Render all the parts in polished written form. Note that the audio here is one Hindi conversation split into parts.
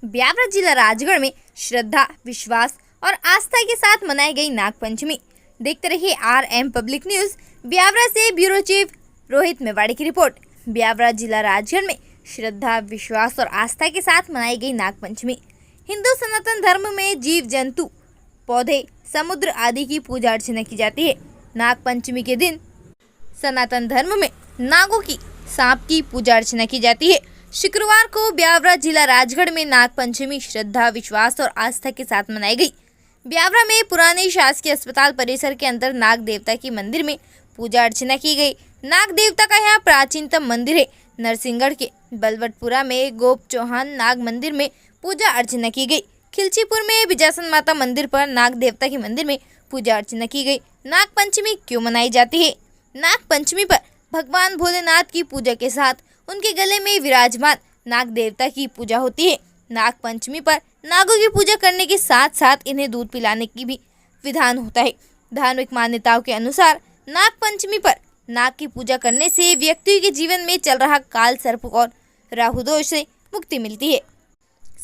ब्यावरा जिला राजगढ़ में श्रद्धा, विश्वास और आस्था के साथ मनाई गई नागपंचमी। देखते रहिए RM पब्लिक न्यूज। ब्यावरा से ब्यूरो चीफ रोहित मेवाड़ी की रिपोर्ट। ब्यावरा जिला राजगढ़ में श्रद्धा, विश्वास और आस्था के साथ मनाई गई नागपंचमी। हिंदू सनातन धर्म में जीव जंतु, पौधे, समुद्र आदि की पूजा अर्चना की जाती है। नागपंचमी के दिन सनातन धर्म में नागों की, सांप की पूजा अर्चना की जाती है। शुक्रवार को ब्यावरा जिला राजगढ़ में नागपंचमी श्रद्धा, विश्वास और आस्था के साथ मनाई गई। ब्यावरा में पुराने शासकीय अस्पताल परिसर के अंदर नाग देवता के मंदिर में पूजा अर्चना की गई। नाग देवता का यहाँ प्राचीनतम मंदिर है। नरसिंहगढ़ के बलवटपुरा में गोप चौहान नाग मंदिर में पूजा अर्चना की गई। खिलचीपुर में बिजासन माता मंदिर पर नाग देवता के मंदिर में पूजा अर्चना की गई। नागपंचमी क्यों मनाई जाती है? नागपंचमी पर भगवान भोलेनाथ की पूजा के साथ उनके गले में विराजमान नाग देवता की पूजा होती है। नागपंचमी पर नागों की पूजा करने के साथ साथ इन्हें दूध पिलाने की भी विधान होता है। धार्मिक मान्यताओं के अनुसार नागपंचमी पर नाग की पूजा करने से व्यक्ति के जीवन में चल रहा काल सर्प और राहु दोष से मुक्ति मिलती है।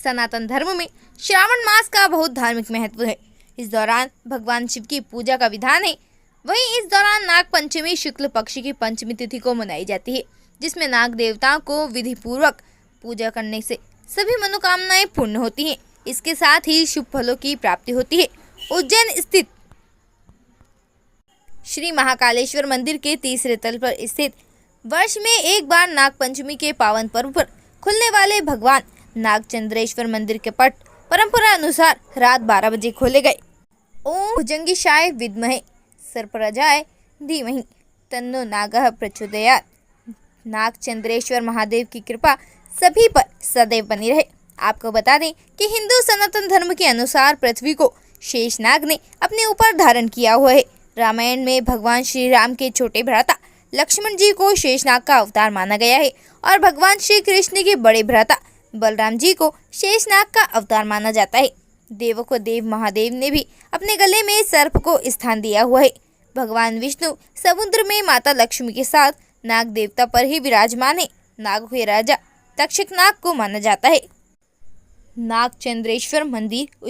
सनातन धर्म में श्रावण मास का बहुत धार्मिक महत्व है। इस दौरान भगवान शिव की पूजा का विधान है। वहीं इस दौरान नागपंचमी शुक्ल पक्ष की पंचमी तिथि को मनाई जाती है, जिसमें नाग देवताओं को विधि पूर्वक पूजा करने से सभी मनोकामनाएं पूर्ण होती हैं। इसके साथ ही शुभ फलों की प्राप्ति होती है। उज्जैन स्थित श्री महाकालेश्वर मंदिर के तीसरे तल पर स्थित वर्ष में एक बार नागपंचमी के पावन पर्व पर खुलने वाले भगवान नागचंद्रेश्वर मंदिर के पट परंपरा अनुसार रात 12 बजे खोले गए। ओम भुजंगीशाय विद्महे सर्पराजाय धीमहि तन्नो नागः प्रचोदयात्। नागचंद्रेश्वर महादेव की कृपा सभी पर सदैव बनी रहे। आपको बता दें कि हिंदू सनातन धर्म के अनुसार पृथ्वी को शेषनाग ने अपने ऊपर धारण किया हुआ है। रामायण में भगवान श्री राम के छोटे भ्राता लक्ष्मण जी को शेषनाग का अवतार माना गया है और भगवान श्री कृष्ण के बड़े भ्राता बलराम जी को शेषनाग का अवतार माना जाता है। देवों को देव महादेव ने भी अपने गले में सर्प को स्थान दिया हुआ है। भगवान विष्णु समुद्र में माता लक्ष्मी के साथ नाग देवता पर ही विराजमान है। नागों के राजा तक्षक नाग को माना जाता है। नागचंद्रेश्वर मंदिर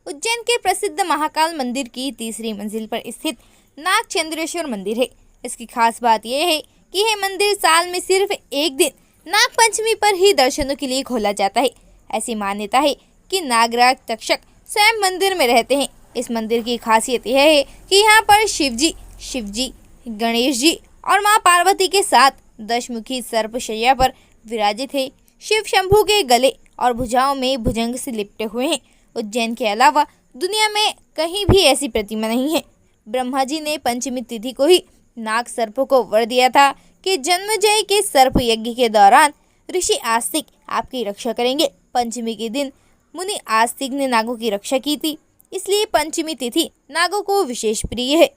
उज्जैन के प्रसिद्ध महाकाल मंदिर की तीसरी मंजिल पर स्थित नागचंद्रेश्वर मंदिर है। इसकी खास बात यह है कि यह मंदिर साल में सिर्फ एक दिन नागपंचमी पर ही दर्शनों के लिए खोला जाता है। ऐसी मान्यता है कि नागराज तक्षक स्वयं मंदिर में रहते हैं। इस मंदिर की खासियत यह है कि यहाँ पर शिवजी, गणेश जी और माँ पार्वती के साथ दशमुखी सर्पशैया पर विराजित है। शिव शंभू के गले और भुजाओं में भुजंग से लिपटे हुए हैं। उज्जैन के अलावा दुनिया में कहीं भी ऐसी प्रतिमा नहीं है। ब्रह्मा जी ने पंचमी तिथि को ही नाग सर्पों को वर दिया था कि जन्मजय के सर्प यज्ञ के दौरान ऋषि आस्तिक आपकी रक्षा करेंगे। पंचमी के दिन मुनि आस्तिक ने नागों की रक्षा की थी, इसलिए पंचमी तिथि नागों को विशेष प्रिय है।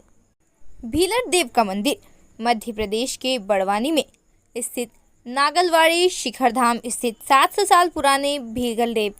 भीलड़ देव का मंदिर मध्य प्रदेश के बड़वानी में स्थित नागलवाड़ी शिखर धाम स्थित 700 साल पुराने भीलड़ देव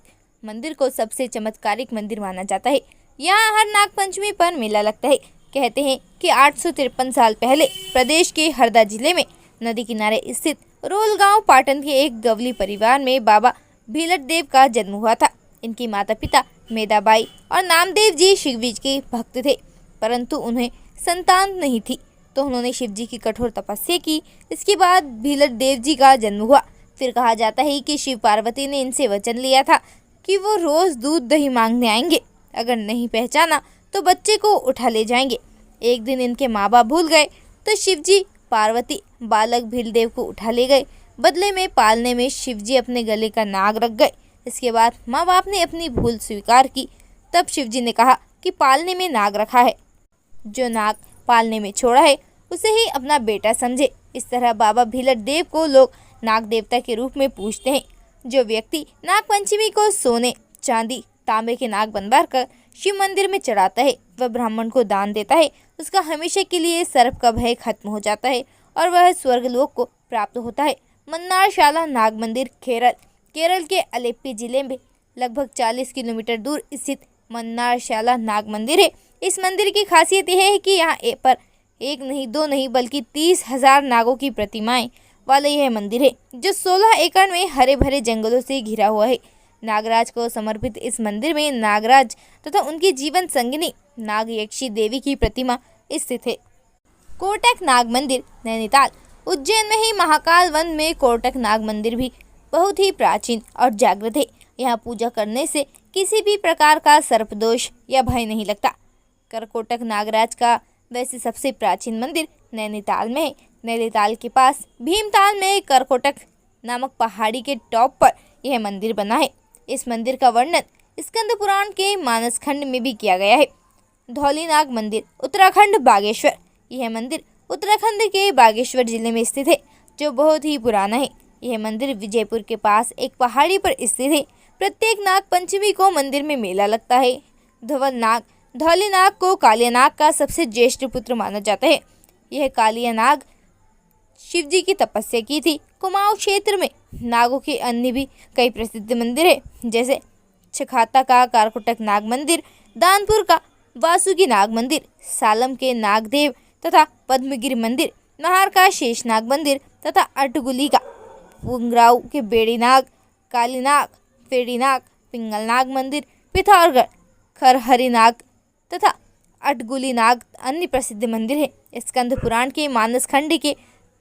मंदिर को सबसे चमत्कारिक मंदिर माना जाता है। यहाँ हर नागपंचमी पर मेला लगता है। कहते हैं कि 853 साल पहले प्रदेश के हरदा जिले में नदी किनारे स्थित रोलगांव पाटन के एक गवली परिवार में बाबा भीलड़ देव का जन्म हुआ था। इनकी माता पिता मेदाबाई और नामदेव जी शिवजी के भक्त थे, परंतु उन्हें संतान नहीं थी, तो उन्होंने शिवजी की कठोर तपस्या की। इसके बाद भीलड़ देव जी का जन्म हुआ। फिर कहा जाता है कि शिव पार्वती ने इनसे वचन लिया था कि वो रोज दूध दही मांगने आएंगे। अगर नहीं पहचाना तो बच्चे को उठा ले जाएंगे। एक दिन इनके माँ बाप भूल गए तो शिवजी पार्वती बालक भीलदेव को उठा ले गए। बदले में पालने में शिवजी अपने गले का नाग रख गए। इसके बाद माँ बाप ने अपनी भूल स्वीकार की। तब शिवजी ने कहा कि पालने में नाग रखा है, जो नाग पालने में छोड़ा है उसे ही अपना बेटा समझे। इस तरह बाबा भीलड़ देव को लोग नाग देवता के रूप में पूजते हैं। जो व्यक्ति नागपंचमी को सोने, चांदी, तांबे के नाग बनवा कर शिव मंदिर में चढ़ाता है, वह ब्राह्मण को दान देता है, उसका हमेशा के लिए सर्प का भय खत्म हो जाता है और वह स्वर्गलोक को प्राप्त होता है। मन्नारशाला नाग मंदिर केरल के अलेप्पी जिले में लगभग 40 किलोमीटर दूर स्थित मन्नारशाला नाग मंदिर है। इस मंदिर की खासियत यह है कि यहाँ पर एक नहीं, दो नहीं, बल्कि 30,000 नागों की प्रतिमाएं वाला यह मंदिर है, जो 16 एकड़ में हरे भरे जंगलों से घिरा हुआ है। नागराज को समर्पित इस मंदिर में नागराज तथा उनकी जीवन संगिनी नागयक्षी देवी की प्रतिमा स्थित है। कोटक नाग मंदिर नैनीताल। उज्जैन में ही महाकाल वन में कोटक नाग मंदिर भी बहुत ही प्राचीन और जागृत है। यहाँ पूजा करने से किसी भी प्रकार का सर्पदोष या भय नहीं लगता। करकोटक नागराज का वैसे सबसे प्राचीन मंदिर नैनीताल में है। नैनीताल के पास भीमताल में करकोटक नामक पहाड़ी के टॉप पर यह मंदिर बना है। इस मंदिर का वर्णन स्कंद पुराण के मानस खंड में भी किया गया है। धौलीनाग मंदिर उत्तराखंड बागेश्वर। यह मंदिर उत्तराखंड के बागेश्वर जिले में स्थित है, जो बहुत ही पुराना है। यह मंदिर विजयपुर के पास एक पहाड़ी पर स्थित है। प्रत्येक नाग पंचमी को मंदिर में मेला लगता है। धौलीनाग को कालियानाग का सबसे ज्येष्ठ पुत्र माना जाता है। यह कालियानाग शिव जी की तपस्या की थी। कुमाऊं क्षेत्र में नागों के अन्य भी कई प्रसिद्ध मंदिर है, जैसे छखाता का करकोटक नाग मंदिर, दानपुर का वासुकी नाग मंदिर, सालम के नागदेव तथा पद्मगिरी मंदिर, महार का शेषनाग मंदिर तथा अटगुली का पुंगराव के बेड़ी नाग, कालीनाग, फेड़ीनाग, पिंगलनाग मंदिर, पिथौरगढ़ खरहरी नाग तथा अटगुली नाग अन्य प्रसिद्ध मंदिर है। स्कंद पुराण के मानस खंड के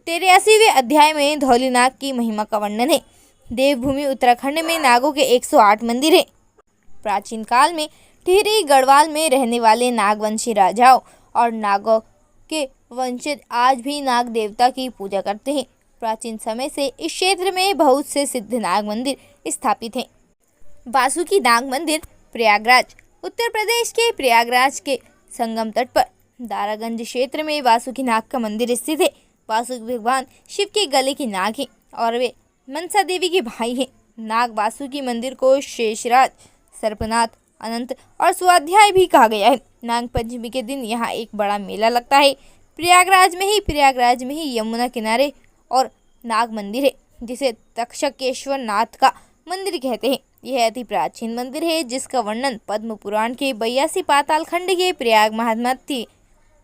83वें अध्याय में धौलीनाग की महिमा का वर्णन है। देवभूमि उत्तराखंड में नागों के 108 मंदिर हैं। प्राचीन काल में टिहरी गढ़वाल में रहने वाले नागवंशी राजाओं और नागों के वंशज आज भी नाग देवता की पूजा करते हैं। प्राचीन समय से इस क्षेत्र में बहुत से सिद्ध नाग मंदिर स्थापित हैं। वासुकी नाग मंदिर प्रयागराज। उत्तर प्रदेश के प्रयागराज के संगम तट पर दारागंज क्षेत्र में वासुकी नाग का मंदिर स्थित है। वासुकी भगवान शिव के गले की नाग है और वे मनसा देवी के भाई हैं। नाग वासुकी मंदिर को शेषराज, सर्पनाथ, अनंत और स्वाध्याय भी कहा गया है। नाग पंचमी के दिन यहाँ एक बड़ा मेला लगता है। प्रयागराज में ही यमुना किनारे और नाग मंदिर है, जिसे तक्षकेश्वर नाथ का मंदिर कहते हैं। यह अति प्राचीन मंदिर है, जिसका वर्णन पद्म पुराण के 82 पाताल खंड के प्रयाग महात्म्य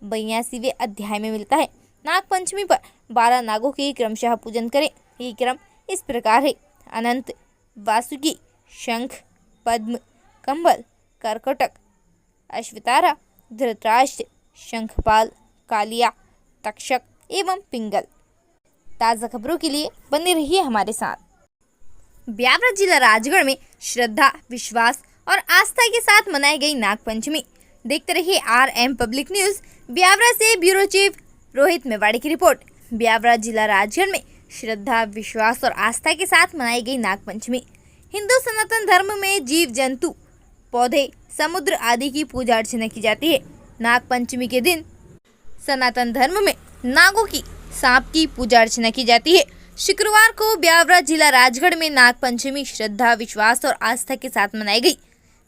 82वें अध्याय में मिलता है। नाग पंचमी पर 12 नागों की क्रमशः पूजन करें। ये क्रम इस प्रकार है: अनंत, वासुकी, शंख, पद्म, कंबल, करकोटक, अश्वतारा, धृतराष्ट्र, शंखपाल, कालिया, तक्षक एवं पिंगल। ताज़ा खबरों के लिए बने रहिए हमारे साथ। ब्यावरा जिला राजगढ़ में श्रद्धा, विश्वास और आस्था के साथ मनाई गई नाग पंचमी। देखते रहिए RM पब्लिक न्यूज़। ब्यावरा से ब्यूरो चीफ रोहित मेवाड़ी की रिपोर्ट। ब्यावरा जिला राजगढ़ में श्रद्धा, विश्वास और आस्था के साथ मनाई गई नाग पंचमी। हिंदू सनातन धर्म में जीव जंतु, पौधे, समुद्र आदि की पूजा अर्चना की जाती है। नाग पंचमी के दिन सनातन धर्म में नागों की, सांप की पूजा अर्चना की जाती है। शुक्रवार को ब्यावरा जिला राजगढ़ में नाग पंचमी श्रद्धा, विश्वास और आस्था के साथ मनाई गई।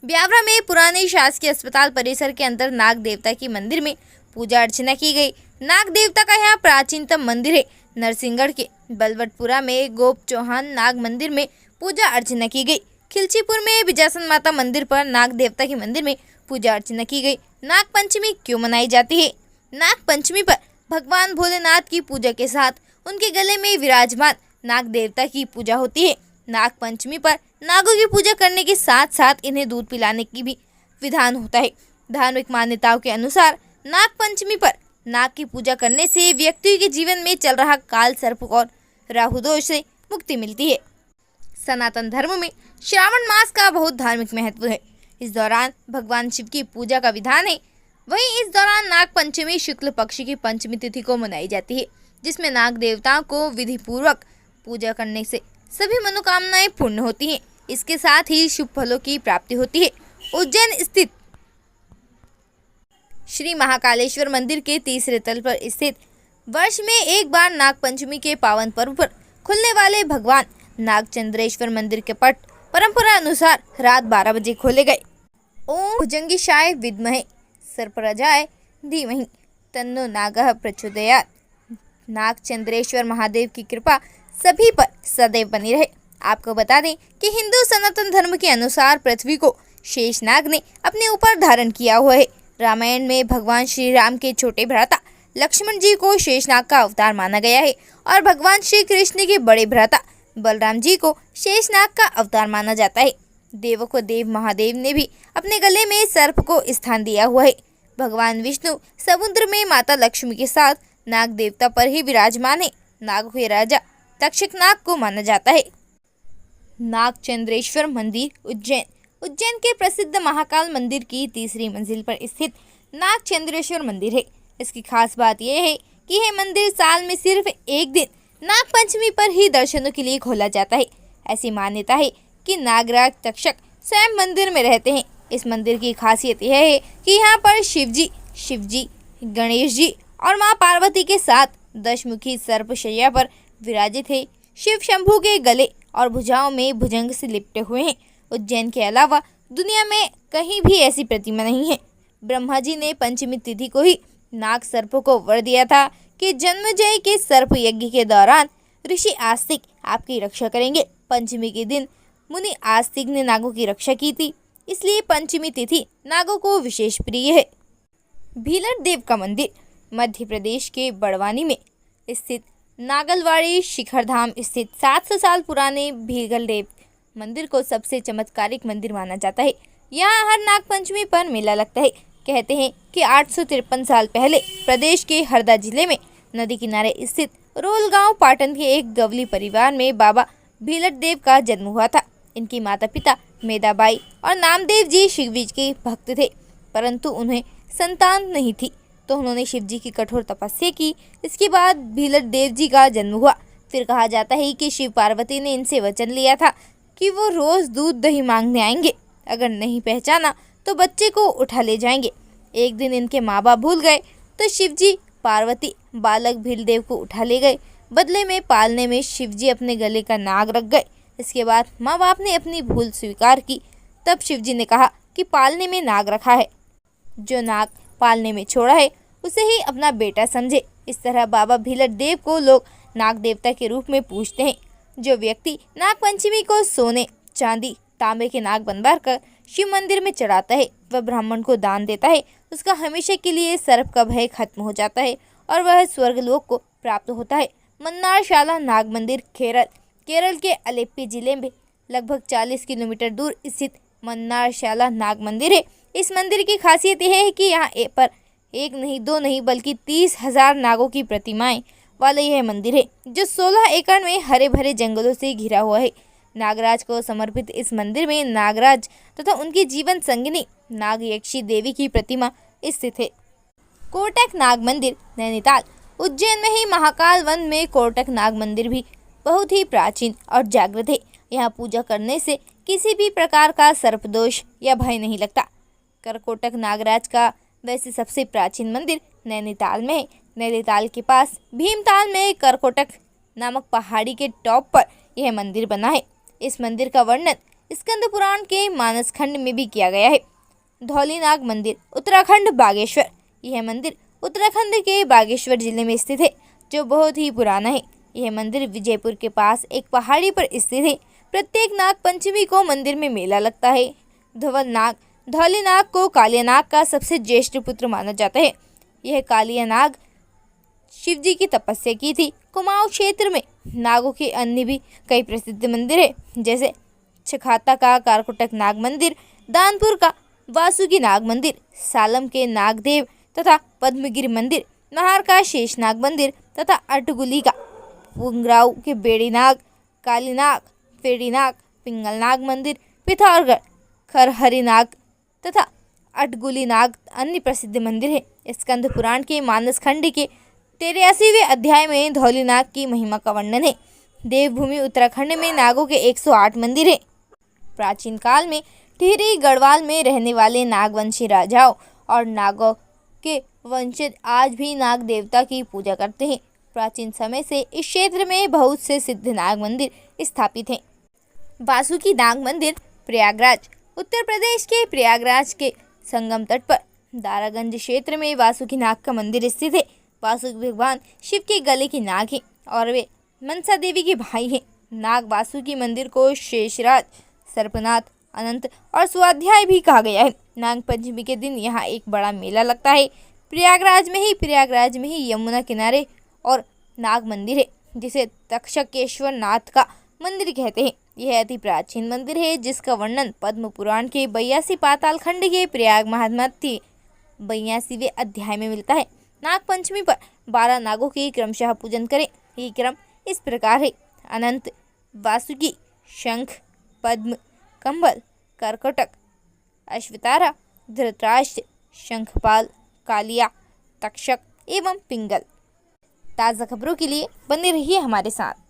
ब्यावरा में पुराने शासकीय अस्पताल परिसर के अंदर नाग देवता की मंदिर में पूजा अर्चना की गई। नाग देवता का यहाँ प्राचीनतम मंदिर है। नरसिंहगढ़ के बलवटपुरा में गोप चौहान नाग मंदिर में पूजा अर्चना की गई। खिलचीपुर में बिजासन माता मंदिर पर नाग देवता के मंदिर में पूजा अर्चना की गई। नाग पंचमी क्यों मनाई जाती है? नाग पंचमी पर भगवान भोलेनाथ की पूजा के साथ उनके गले में विराजमान नाग देवता की पूजा होती है। नाग पंचमी पर नागों की पूजा करने के साथ साथ इन्हें दूध पिलाने की भी विधान होता है। धार्मिक मान्यताओं के अनुसार नाग पंचमी पर नाग की पूजा करने से व्यक्ति के जीवन में चल रहा काल सर्प और राहु दोष से मुक्ति मिलती है। सनातन धर्म में श्रावण मास का बहुत धार्मिक महत्व है। इस दौरान भगवान शिव की पूजा का विधान है। वहीं इस दौरान नाग पंचमी शुक्ल पक्ष की पंचमी तिथि को मनाई जाती है, जिसमें नाग देवताओं को विधि पूर्वक पूजा करने से सभी मनोकामनाएं पूर्ण होती हैं। इसके साथ ही शुभ फलों की प्राप्ति होती है। उज्जैन स्थित श्री महाकालेश्वर मंदिर के तीसरे तल पर स्थित वर्ष में एक बार नाग पंचमी के पावन पर्व पर खुलने वाले भगवान नागचंद्रेश्वर मंदिर के पट परंपरा अनुसार रात 12 बजे खोले गए। ओम भुजंगीशाय विद्महे सर्पराजाय धीमहि तन्नो नागः प्रचोदयात्। नागचंद्रेश्वर महादेव की कृपा सभी पर सदैव बनी रहे। आपको बता दें कि हिंदू सनातन धर्म के अनुसार पृथ्वी को शेषनाग ने अपने ऊपर धारण किया हुआ है। रामायण में भगवान श्री राम के छोटे भ्राता लक्ष्मण जी को शेषनाग का अवतार माना गया है और भगवान श्री कृष्ण के बड़े भ्राता बलराम जी को शेषनाग का अवतार माना जाता है। देवों को देव महादेव ने भी अपने गले में सर्प को स्थान दिया हुआ है। भगवान विष्णु समुद्र में माता लक्ष्मी के साथ नाग देवता पर ही विराजमान है। नागों के राजा तक्षक नाग को माना जाता है। नागचंद्रेश्वर मंदिर उज्जैन। उज्जैन के प्रसिद्ध महाकाल मंदिर की तीसरी मंजिल पर स्थित नागचंद्रेश्वर मंदिर है। इसकी खास बात यह है कि यह मंदिर साल में सिर्फ एक दिन नाग पंचमी पर ही दर्शनों के लिए खोला जाता है। ऐसी मान्यता है कि नागराज तक्षक स्वयं मंदिर में रहते हैं। इस मंदिर की खासियत यह है कि यहाँ पर शिवजी, गणेश जी और माँ पार्वती के साथ दशमुखी सर्प शैया पर विराजित है। शिव शंभू के गले और भुजाओं में भुजंग से लिपटे हुए हैं। उज्जैन के अलावा दुनिया में कहीं भी ऐसी प्रतिमा नहीं है। ब्रह्मा जी ने पंचमी तिथि को ही नाग सर्पों को वर दिया था कि जन्मजय के सर्प यज्ञ के दौरान ऋषि आस्तिक आपकी रक्षा करेंगे। पंचमी के दिन मुनि आस्तिक ने नागों की रक्षा की थी, इसलिए पंचमी तिथि नागों को विशेष प्रिय है। भीलड़ देव का मंदिर मध्य प्रदेश के बड़वानी में स्थित नागलवाड़ी शिखर धाम स्थित 700 साल पुराने भीलड़ देव मंदिर को सबसे चमत्कारिक मंदिर माना जाता है। यहाँ हर नाग पंचमी पर मेला लगता है। कहते हैं कि 853 साल पहले प्रदेश के हरदा जिले में नदी किनारे स्थित रोल गांव पाटन के एक गवली परिवार में बाबा भीलड़ देव का जन्म हुआ था। इनकी माता पिता मेदाबाई और नामदेव जी शिवजी के भक्त थे, परंतु उन्हें संतान नहीं थी, तो उन्होंने शिवजी की कठोर तपस्या की। इसके बाद भीलड़ देव जी का जन्म हुआ। फिर कहा जाता है कि शिव पार्वती ने इनसे वचन लिया था कि वो रोज दूध दही मांगने आएंगे, अगर नहीं पहचाना तो बच्चे को उठा ले जाएंगे। एक दिन इनके माँ बाप भूल गए तो शिवजी पार्वती बालक भीलदेव को उठा ले गए। बदले में पालने में शिवजी अपने गले का नाग रख गए। इसके बाद माँ बाप ने अपनी भूल स्वीकार की। तब शिवजी ने कहा कि पालने में नाग रखा है, जो नाग पालने में छोड़ा है उसे ही अपना बेटा समझे। इस तरह बाबा भीलड़ देव को लोग नाग देवता के रूप में पूजते हैं। जो व्यक्ति नाग पंचमी को सोने, चांदी, तांबे के नाग बनवा कर शिव मंदिर में चढ़ाता है, वह ब्राह्मण को दान देता है, उसका हमेशा के लिए सर्प का भय खत्म हो जाता है और वह स्वर्गलोक को प्राप्त होता है। मन्नारशाला नाग मंदिर केरल के अलेप्पी जिले में लगभग 40 किलोमीटर दूर स्थित मन्नारशाला नाग मंदिर है। इस मंदिर की खासियत यह है कि यहाँ पर एक नहीं, दो नहीं, बल्कि 30,000 नागों की प्रतिमाएं वाला यह मंदिर है, जो 16 एकड़ में हरे भरे जंगलों से घिरा हुआ है। नागराज को समर्पित इस मंदिर में नागराज तथा उनकी जीवन संगिनी नागयक्षी देवी की प्रतिमा स्थित है। कोटक नाग मंदिर नैनीताल। उज्जैन में ही महाकाल वन में कोटक नाग मंदिर भी बहुत ही प्राचीन और जागृत है। यहाँ पूजा करने से किसी भी प्रकार का सर्पदोष या भय नहीं लगता। करकोटक नागराज का वैसे सबसे प्राचीन मंदिर नैनीताल में है। नैनीताल के पास भीमताल में करकोटक नामक पहाड़ी के टॉप पर यह मंदिर बना है। इस मंदिर का वर्णन स्कंद पुराण के मानस खंड में भी किया गया है। धौलीनाग मंदिर उत्तराखंड बागेश्वर। यह मंदिर उत्तराखंड के बागेश्वर जिले में स्थित है, जो बहुत ही पुराना है। यह मंदिर विजयपुर के पास एक पहाड़ी पर स्थित है। प्रत्येक नाग पंचमी को मंदिर में मेला लगता है। धौलीनाग को कालियानाग का सबसे ज्येष्ठ पुत्र माना जाता है। यह कालियानाग शिवजी की तपस्या की थी। कुमाऊं क्षेत्र में नागों के अन्य भी कई प्रसिद्ध मंदिर है, जैसे छखाता का कारकोटक नाग मंदिर, दानपुर का वासुकी नाग मंदिर, सालम के नागदेव तथा पद्मगिरी मंदिर, महार का शेषनाग मंदिर तथा अटगुली का पुंगराव के बेड़ीनाग, कालीनाग, फेड़ीनाग, पिंगलनाग मंदिर, पिथौरगढ़ खरहरीनाग तथा अटगुली नाग अन्य प्रसिद्ध मंदिर है। स्कंद पुराण के मानस खंड के 83वें अध्याय में धौलीनाग की महिमा का वर्णन है। देवभूमि उत्तराखंड में नागों के 108 मंदिर हैं। प्राचीन काल में टिहरी गढ़वाल में रहने वाले नागवंशी राजाओं और नागों के वंशज आज भी नाग देवता की पूजा करते हैं। प्राचीन समय से इस क्षेत्र में बहुत से सिद्ध नाग मंदिर स्थापित हैं। वासुकी नाग मंदिर प्रयागराज। उत्तर प्रदेश के प्रयागराज के संगम तट पर दारागंज क्षेत्र में वासुकी नाग का मंदिर स्थित है। वासुकी भगवान शिव के गले की नाग हैं और वे मनसा देवी के भाई हैं। नाग वासुकी मंदिर को शेषराज, सर्पनाथ, अनंत और स्वाध्याय भी कहा गया है। नाग पंचमी के दिन यहाँ एक बड़ा मेला लगता है। प्रयागराज में ही यमुना किनारे और नाग मंदिर है, जिसे तक्षकेश्वर नाथ का मंदिर कहते हैं। यह अति प्राचीन मंदिर है जिसका वर्णन पद्म पुराण के 82 पाताल खंड के प्रयाग महात्म्य 82वें अध्याय में मिलता है। नाग पंचमी पर 12 नागों के क्रमशः पूजन करें। ये क्रम इस प्रकार है: अनंत, वासुकी, शंख, पद्म, कंबल, कर्कटक, अश्वतारा, धृतराष्ट्र, शंखपाल, कालिया, तक्षक एवं पिंगल। ताज़ा खबरों के लिए बने रहिए हमारे साथ।